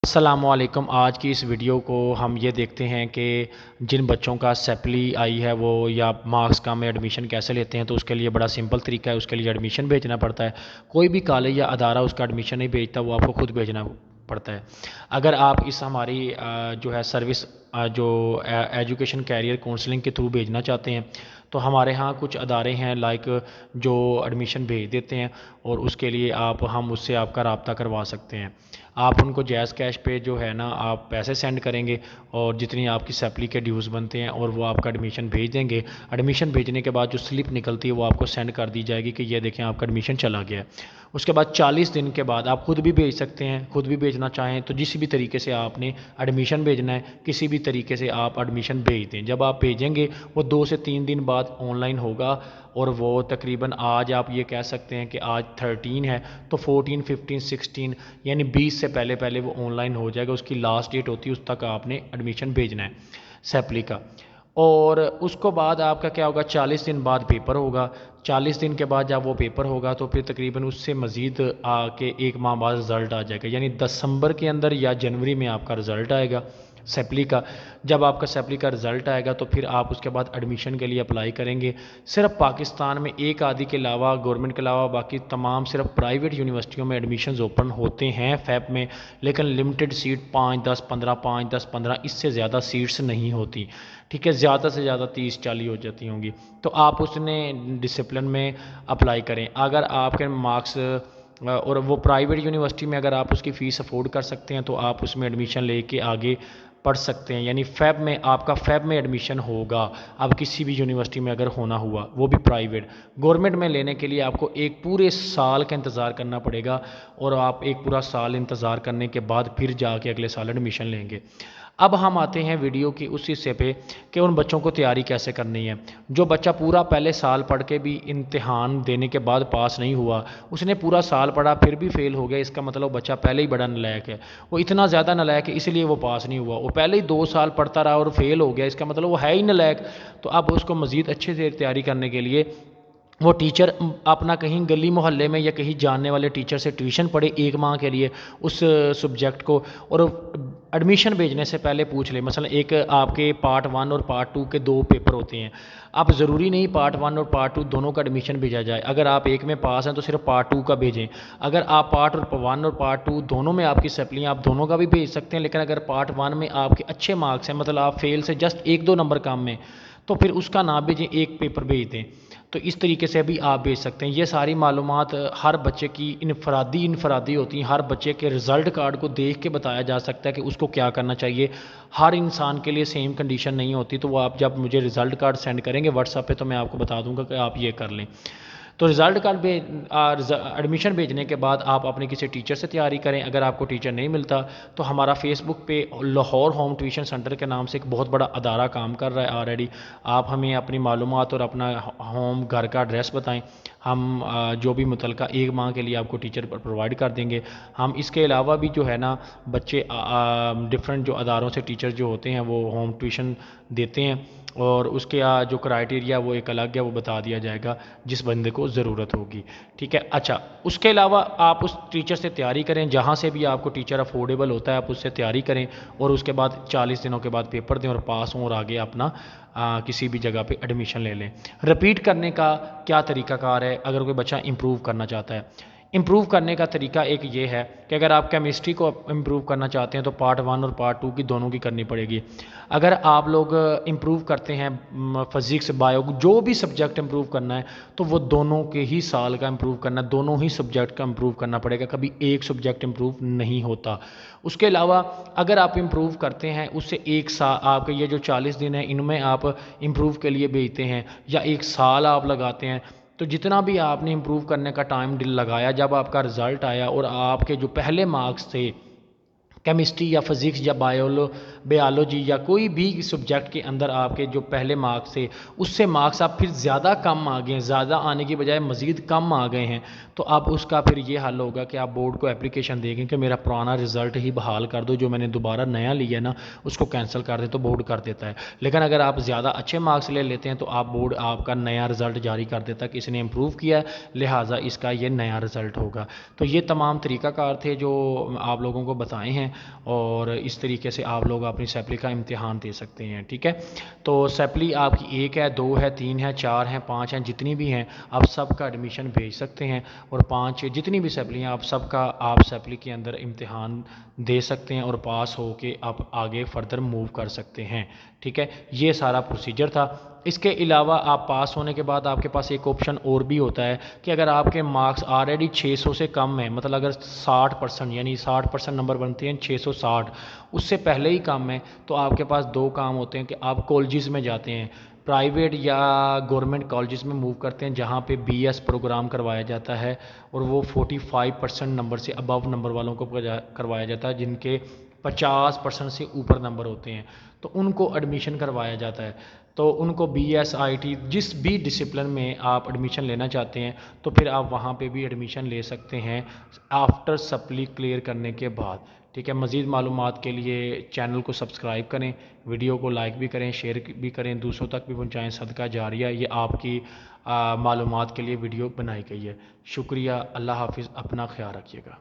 अस्सलामुअलैकुम। आज की इस वीडियो को हम ये देखते हैं कि जिन बच्चों का सैपली आई है वो या मार्क्स का में एडमिशन कैसे लेते हैं। तो उसके लिए बड़ा सिंपल तरीका है, उसके लिए एडमिशन भेजना पड़ता है। कोई भी कॉलेज या अदारा उसका एडमिशन नहीं भेजता, वो आपको खुद भेजना पड़ता है। अगर आप इस हमारी जो है सर्विस जो एजुकेशन कैरियर काउंसलिंग के थ्रू भेजना चाहते हैं तो हमारे यहाँ कुछ अदारे हैं लाइक जो एडमिशन भेज देते हैं और उसके लिए हम उससे आपका रब्ता करवा सकते हैं। आप उनको जैज़ कैश पे जो है ना आप पैसे सेंड करेंगे और जितनी आपकी सैपली के ड्यूज़ बनते हैं और वो आपका एडमिशन भेज देंगे। एडमिशन भेजने के बाद जो स्लिप निकलती है वो आपको सेंड कर दी जाएगी कि ये देखें आपका एडमिशन चला गया है। उसके बाद 40 दिन के बाद आप खुद भी भेज सकते हैं, खुद भी भेजना चाहें तो जिस भी तरीके से आपने एडमिशन भेजना है किसी भी तरीके से आप एडमिशन भेज दें। जब आप भेजेंगे वो 2 से 3 दिन बाद ऑनलाइन होगा और वो तकरीबन आज आप ये कह सकते हैं कि आज 13 है तो 14, 15, 16 यानी 20 से पहले पहले वो ऑनलाइन हो जाएगा। उसकी लास्ट डेट होती है, उस तक आपने एडमिशन भेजना है सैपली का। और उसको बाद आपका क्या होगा, 40 दिन बाद पेपर होगा। 40 दिन के बाद जब वो पेपर होगा तो फिर तकरीबन उससे मज़ीद आके 1 माह बाद रिज़ल्ट आ जाएगा, यानी दिसंबर के अंदर या जनवरी में आपका रिज़ल्ट आएगा सैपली का। जब आपका सैपली का रिज़ल्ट आएगा तो फिर आप उसके बाद एडमिशन के लिए अप्लाई करेंगे। सिर्फ पाकिस्तान में एक आधी के अलावा, गवर्नमेंट के अलावा बाकी तमाम सिर्फ प्राइवेट यूनिवर्सिटियों में एडमिशन्स ओपन होते हैं फ़ैब में, लेकिन लिमिटेड सीट 5, 10, 15, 5, 10, 15 इससे ज़्यादा सीट्स नहीं होती। ठीक है, ज़्यादा से ज़्यादा 30-40 हो जाती होंगी। तो आप उसने डिसिप्लिन में अप्लाई करें। अगर आपके मार्क्स और वो प्राइवेट यूनिवर्सिटी में अगर आप उसकी फ़ीस अफोर्ड कर सकते हैं तो आप उसमें एडमिशन लेके आगे पढ़ सकते हैं। यानी फ़ैब में आपका फ़ैब में एडमिशन होगा। अब किसी भी यूनिवर्सिटी में अगर होना हुआ, वो भी प्राइवेट। गवर्नमेंट में लेने के लिए आपको एक पूरे साल का इंतज़ार करना पड़ेगा और आप एक पूरा साल इंतज़ार करने के बाद फिर जाके अगले साल एडमिशन लेंगे। अब हम आते हैं वीडियो की उस हिस्से पे कि उन बच्चों को तैयारी कैसे करनी है। जो बच्चा पूरा पहले साल पढ़ के भी इम्तिहान देने के बाद पास नहीं हुआ, उसने पूरा साल पढ़ा फिर भी फेल हो गया, इसका मतलब बच्चा पहले ही बड़ा नालायक है। वो इतना ज़्यादा नालायक है इसलिए वो पास नहीं हुआ। वो पहले ही 2 साल पढ़ता रहा और फेल हो गया, इसका मतलब वो है ही नालायक। तो अब उसको मज़ीद अच्छे से तैयारी करने के लिए वो टीचर अपना कहीं गली मोहल्ले में या कहीं जानने वाले टीचर से ट्यूशन पढ़े 1 माह के लिए उस सब्जेक्ट को, और एडमिशन भेजने से पहले पूछ ले। मसलन एक आपके पार्ट 1 और पार्ट 2 के 2 पेपर होते हैं। अब ज़रूरी नहीं पार्ट 1 और पार्ट 2 दोनों का एडमिशन भेजा जाए। अगर आप एक में पास हैं तो सिर्फ पार्ट 2 का भेजें। अगर आप पार्ट 1 और पार्ट 2 दोनों में आपकी सप्लियाँ आप दोनों का भी भेज सकते हैं, लेकिन अगर पार्ट 1 में आपके अच्छे मार्क्स हैं, मतलब आप फेल से जस्ट 1-2 नंबर कम में, तो फिर उसका ना भेजें, एक पेपर भेज दें। तो इस तरीके से भी आप भेज सकते हैं। ये सारी मालूमात हर बच्चे की इनफरादी होती हैं। हर बच्चे के रिज़ल्ट कार्ड को देख के बताया जा सकता है कि उसको क्या करना चाहिए। हर इंसान के लिए सेम कंडीशन नहीं होती। तो वो आप जब मुझे रिज़ल्ट कार्ड सेंड करेंगे व्हाट्सएप पे तो मैं आपको बता दूंगा कि आप ये कर लें। तो रिज़ल्ट कार्ड एडमिशन भेजने के बाद आप अपने किसी टीचर से तैयारी करें। अगर आपको टीचर नहीं मिलता तो हमारा फेसबुक पे लाहौर होम ट्यूशन सेंटर के नाम से एक बहुत बड़ा अदारा काम कर रहा है ऑलरेडी। आप हमें अपनी मालूमात और अपना होम घर का एड्रेस बताएं, हम जो भी मुतलका 1 माह के लिए आपको टीचर प्रोवाइड कर देंगे। हम इसके अलावा भी जो है ना बच्चे डिफरेंट जो अदारों से टीचर जो होते हैं वो होम ट्यूशन देते हैं और उसके जो क्राइटेरिया वो एक अलग है, वो बता दिया जाएगा जिस बंदे को ज़रूरत होगी। ठीक है, अच्छा उसके अलावा आप उस टीचर से तैयारी करें, जहाँ से भी आपको टीचर अफोर्डेबल होता है आप उससे तैयारी करें और उसके बाद 40 दिनों के बाद पेपर दें और पास हों और आगे अपना किसी भी जगह पे एडमिशन ले लें। रिपीट करने का क्या तरीक़ाकार है अगर कोई बच्चा इम्प्रूव करना चाहता है? इम्प्रूव करने का तरीका एक ये है कि अगर आप केमिस्ट्री को इम्प्रूव करना चाहते हैं तो पार्ट 1 और पार्ट 2 की दोनों की करनी पड़ेगी। अगर आप लोग इम्प्रूव करते हैं फिज़िक्स, बायो, जो भी सब्जेक्ट इम्प्रूव करना है तो वो दोनों के ही साल का इम्प्रूव करना है, दोनों ही सब्जेक्ट का इम्प्रूव करना पड़ेगा। कभी एक सब्जेक्ट इम्प्रूव नहीं होता। उसके अलावा अगर आप इम्प्रूव करते हैं उससे एक साल, आपके ये जो 40 दिन है इनमें आप इम्प्रूव के लिए भेजते हैं या एक साल आप लगाते हैं, तो जितना भी आपने इम्प्रूव करने का टाइम लगाया, जब आपका रिज़ल्ट आया और आपके जो पहले मार्क्स थे केमिस्ट्री या फिज़िक्स या बायोलॉजी या कोई भी सब्जेक्ट के अंदर आपके जो पहले मार्क्स थे उससे मार्क्स आप फिर ज़्यादा कम आ गए हैं, ज़्यादा आने की बजाय मज़ीद कम आ गए हैं, तो अब उसका फिर ये हल होगा कि आप बोर्ड को एप्लीकेशन देंगे कि मेरा पुराना रिज़ल्ट ही बहाल कर दो, जो मैंने दोबारा नया लिया ना उसको कैंसिल कर दे, तो बोर्ड कर देता है। लेकिन अगर आप ज़्यादा अच्छे मार्क्स ले लेते हैं तो आप बोर्ड आपका नया रिज़ल्ट जारी कर देता है कि इसने इम्प्रूव किया है, लिहाजा इसका ये नया रिज़ल्ट होगा। तो ये तमाम तरीक़ाकार थे जो आप लोगों को बताए हैं। और इस तरीके से आप लोग अपनी सैपली का इम्तिहान दे सकते हैं। ठीक है, तो सैपली आपकी 1 है, 2 है, 3 है, 4 है, 5 हैं, जितनी भी हैं आप सबका एडमिशन भेज सकते हैं। और 5 जितनी भी सैपली हैं आप सबका आप सैपली के अंदर इम्तिहान दे सकते हैं और पास हो के आप आगे फर्दर मूव कर सकते हैं। ठीक है, ये सारा प्रोसीजर था। इसके अलावा आप पास होने के बाद आपके पास एक ऑप्शन और भी होता है कि अगर आपके मार्क्स ऑलरेडी 600 से कम हैं, मतलब अगर 60% यानी 60% नंबर बनते हैं 660, उससे पहले ही कम है, तो आपके पास दो काम होते हैं कि आप कॉलेजेस में जाते हैं, प्राइवेट या गवर्नमेंट कॉलेजेस में मूव करते हैं जहाँ पे बीएस प्रोग्राम करवाया जाता है और वो 45% नंबर से अबव नंबर वालों को करवाया जाता है, जिनके 50% से ऊपर नंबर होते हैं, तो उनको एडमिशन करवाया जाता है। तो उनको BS IT जिस भी डिसिप्लिन में आप एडमिशन लेना चाहते हैं तो फिर आप वहाँ पे भी एडमिशन ले सकते हैं आफ्टर सप्ली क्लियर करने के बाद। ठीक है, मज़ीद मालूमात के लिए चैनल को सब्सक्राइब करें, वीडियो को लाइक भी करें, शेयर भी करें, दूसरों तक भी पहुँचाएँ। सदका जारिया ये आपकी मालूमात के लिए वीडियो बनाई गई है। शुक्रिया, अल्लाह हाफिज़, अपना ख्याल रखिएगा।